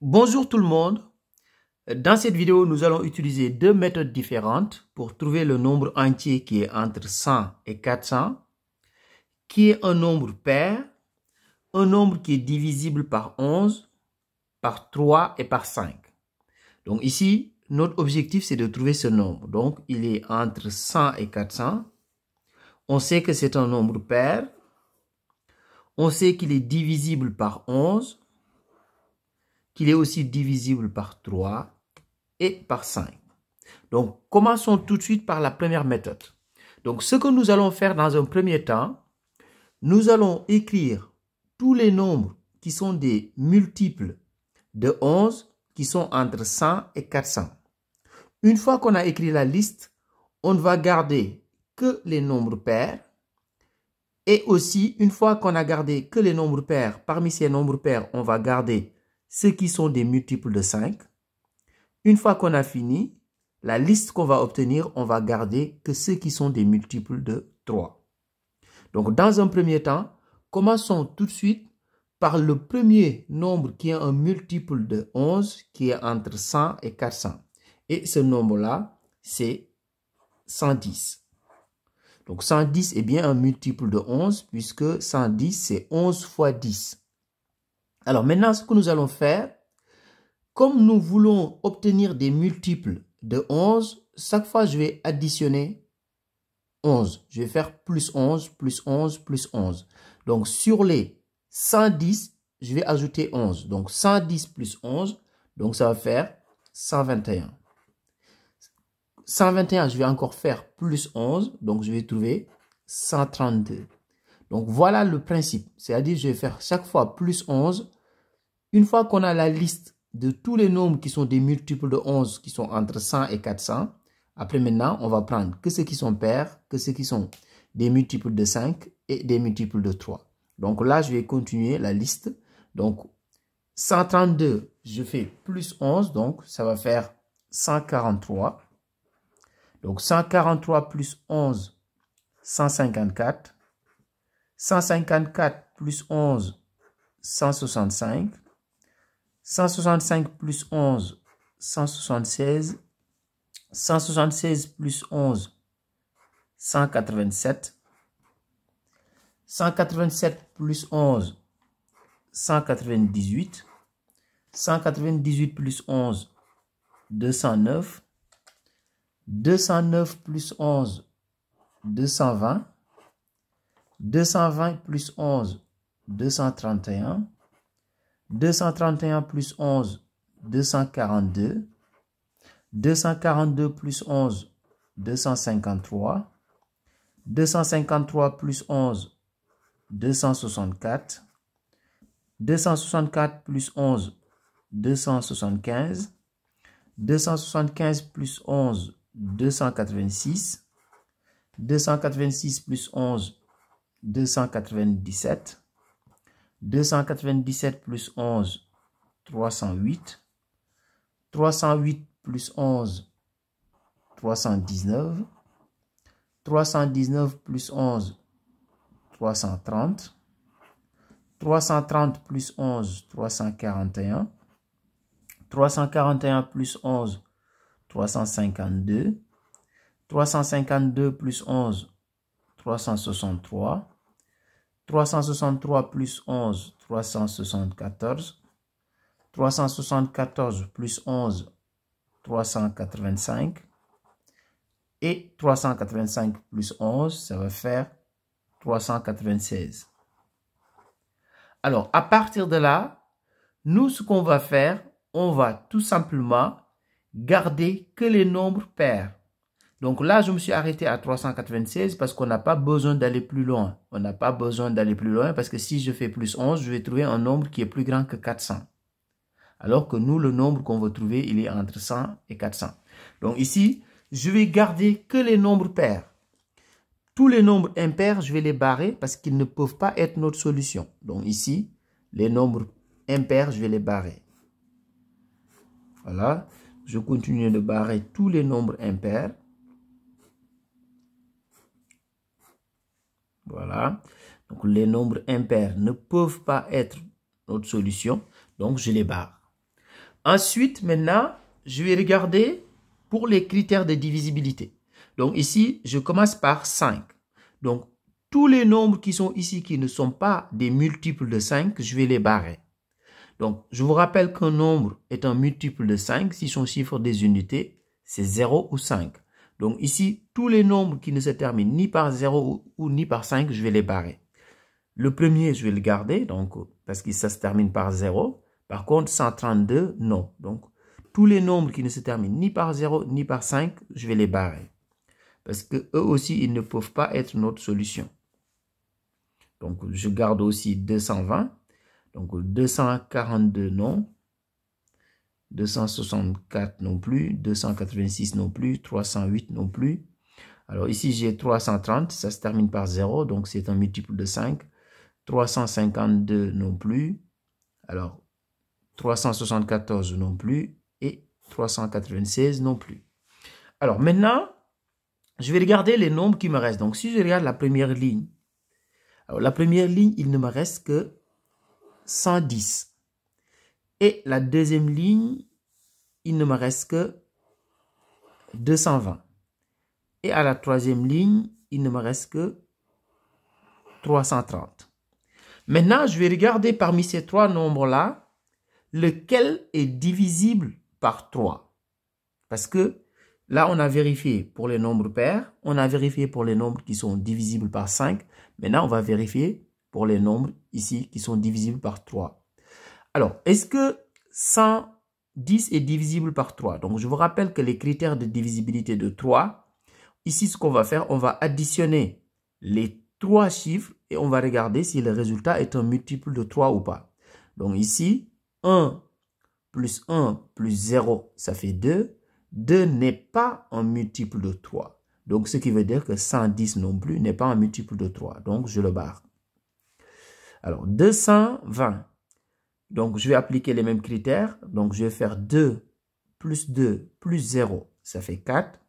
Bonjour tout le monde. Dans cette vidéo, nous allons utiliser deux méthodes différentes pour trouver le nombre entier qui est entre 100 et 400, qui est un nombre pair, un nombre qui est divisible par 11, par 3 et par 5. Donc ici, notre objectif, c'est de trouver ce nombre. Donc, il est entre 100 et 400. On sait que c'est un nombre pair. On sait qu'il est divisible par 11, qu'il est aussi divisible par 3 et par 5. Donc, commençons tout de suite par la première méthode. Donc, ce que nous allons faire dans un premier temps, nous allons écrire tous les nombres qui sont des multiples de 11 qui sont entre 100 et 400. Une fois qu'on a écrit la liste, on ne va garder que les nombres pairs. Et aussi, une fois qu'on a gardé que les nombres pairs, parmi ces nombres pairs, on va garder ceux qui sont des multiples de 5. Une fois qu'on a fini, la liste qu'on va obtenir, on va garder que ceux qui sont des multiples de 3. Donc, dans un premier temps, commençons tout de suite par le premier nombre qui est un multiple de 11, qui est entre 100 et 400. Et ce nombre-là, c'est 110. Donc, 110 est bien un multiple de 11, puisque 110, c'est 11 fois 10. Alors, maintenant, ce que nous allons faire, comme nous voulons obtenir des multiples de 11, chaque fois, je vais additionner 11. Je vais faire plus 11, plus 11, plus 11. Donc, sur les 110, je vais ajouter 11. Donc, 110 plus 11, donc ça va faire 121. 121, je vais encore faire plus 11, donc je vais trouver 132. Donc, voilà le principe. C'est-à-dire, je vais faire chaque fois plus 11. Une fois qu'on a la liste de tous les nombres qui sont des multiples de 11 qui sont entre 100 et 400, après maintenant, on va prendre que ceux qui sont pairs, que ceux qui sont des multiples de 5 et des multiples de 3. Donc là, je vais continuer la liste. Donc 132, je fais plus 11, donc ça va faire 143. Donc 143 plus 11, 154. 154 plus 11, 165. 165 plus 11, 176. 176 plus 11, 187. 187 plus 11, 198. 198 plus 11, 209. 209 plus 11, 220. 220 plus 11, 231. 231 plus 11, 242. 242 plus 11, 253. 253 plus 11, 264. 264 plus 11, 275. 275 plus 11, 286. 286 plus 11, 297. 297 plus 11, 308. 308 plus 11, 319. 319 plus 11, 330. 330 plus 11, 341. 341 plus 11, 352. 352 plus 11, 363. 363 plus 11, 374. 374 plus 11, 385. Et 385 plus 11, ça va faire 396. Alors, à partir de là, nous, ce qu'on va faire, on va tout simplement garder que les nombres pairs. Donc là, je me suis arrêté à 396 parce qu'on n'a pas besoin d'aller plus loin. On n'a pas besoin d'aller plus loin parce que si je fais plus 11, je vais trouver un nombre qui est plus grand que 400. Alors que nous, le nombre qu'on veut trouver, il est entre 100 et 400. Donc ici, je vais garder que les nombres pairs. Tous les nombres impairs, je vais les barrer parce qu'ils ne peuvent pas être notre solution. Donc ici, les nombres impairs, je vais les barrer. Voilà. Je continue de barrer tous les nombres impairs. Voilà. Donc les nombres impairs ne peuvent pas être notre solution. Donc je les barre. Ensuite, maintenant, je vais regarder pour les critères de divisibilité. Donc ici, je commence par 5. Donc, tous les nombres qui sont ici, qui ne sont pas des multiples de 5, je vais les barrer. Donc, je vous rappelle qu'un nombre est un multiple de 5 si son chiffre des unités, c'est 0 ou 5. Donc ici, tous les nombres qui ne se terminent ni par 0 ou ni par 5, je vais les barrer. Le premier, je vais le garder, donc, parce que ça se termine par 0. Par contre, 132, non. Donc, tous les nombres qui ne se terminent ni par 0 ni par 5, je vais les barrer. Parce que eux aussi, ils ne peuvent pas être notre solution. Donc, je garde aussi 220. Donc, 242, non. 264 non plus. 286 non plus. 308 non plus. Alors, ici, j'ai 330. Ça se termine par 0. Donc, c'est un multiple de 5. 352 non plus. Alors, 374 non plus. Et 396 non plus. Alors, maintenant, je vais regarder les nombres qui me restent. Donc, si je regarde la première ligne, alors la première ligne, il ne me reste que 110. Et la deuxième ligne, il ne me reste que 220. Et à la troisième ligne, il ne me reste que 330. Maintenant, je vais regarder parmi ces trois nombres-là, lequel est divisible par 3. Parce que là, on a vérifié pour les nombres pairs, on a vérifié pour les nombres qui sont divisibles par 5. Maintenant, on va vérifier pour les nombres ici qui sont divisibles par 3. Alors, est-ce que 110 est divisible par 3? Donc, je vous rappelle que les critères de divisibilité de 3, ici, ce qu'on va faire, on va additionner les 3 chiffres et on va regarder si le résultat est un multiple de 3 ou pas. Donc, ici, 1 plus 1 plus 0, ça fait 2. 2 n'est pas un multiple de 3. Donc, ce qui veut dire que 110 non plus n'est pas un multiple de 3. Donc, je le barre. Alors, 220. Donc, je vais appliquer les mêmes critères. Donc, je vais faire 2 plus 0, ça fait 4.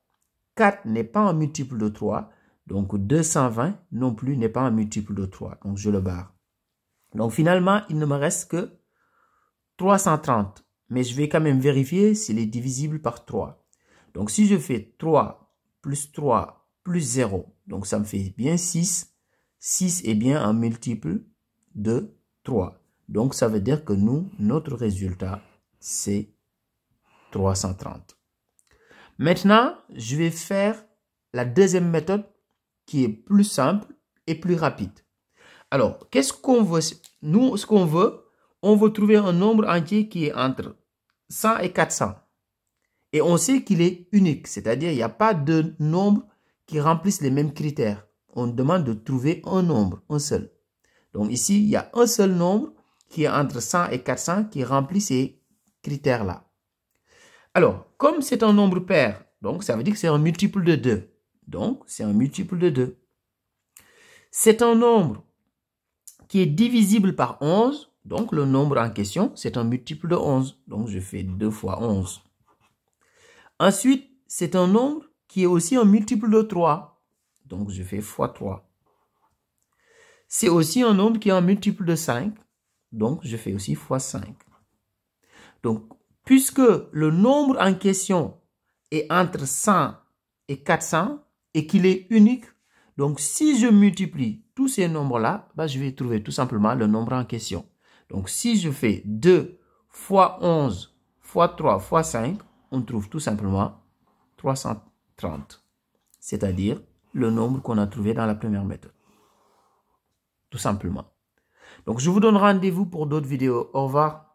4 n'est pas un multiple de 3. Donc, 220 non plus n'est pas un multiple de 3. Donc, je le barre. Donc, finalement, il ne me reste que 330. Mais je vais quand même vérifier s'il est divisible par 3. Donc, si je fais 3 plus 0, donc ça me fait bien 6. 6 est bien un multiple de 3. Donc, ça veut dire que notre résultat, c'est 330. Maintenant, je vais faire la deuxième méthode qui est plus simple et plus rapide. Alors, qu'est-ce qu'on veut? Nous, ce qu'on veut, on veut trouver un nombre entier qui est entre 100 et 400. Et on sait qu'il est unique, c'est-à-dire il n'y a pas de nombre qui remplissent les mêmes critères. On demande de trouver un nombre, un seul. Donc ici, il y a un seul nombre qui est entre 100 et 400 qui remplit ces critères-là. Alors, comme c'est un nombre pair, donc ça veut dire que c'est un multiple de 2. Donc, c'est un multiple de 2. C'est un nombre qui est divisible par 11. Donc, le nombre en question, c'est un multiple de 11. Donc, je fais 2 fois 11. Ensuite, c'est un nombre qui est aussi un multiple de 3. Donc, je fais fois 3. C'est aussi un nombre qui est un multiple de 5. Donc, je fais aussi fois 5. Donc, puisque le nombre en question est entre 100 et 400 et qu'il est unique, donc si je multiplie tous ces nombres-là, je vais trouver tout simplement le nombre en question. Donc, si je fais 2 fois 11 fois 3 fois 5, on trouve tout simplement 330. C'est-à-dire le nombre qu'on a trouvé dans la première méthode. Tout simplement. Donc, je vous donne rendez-vous pour d'autres vidéos. Au revoir.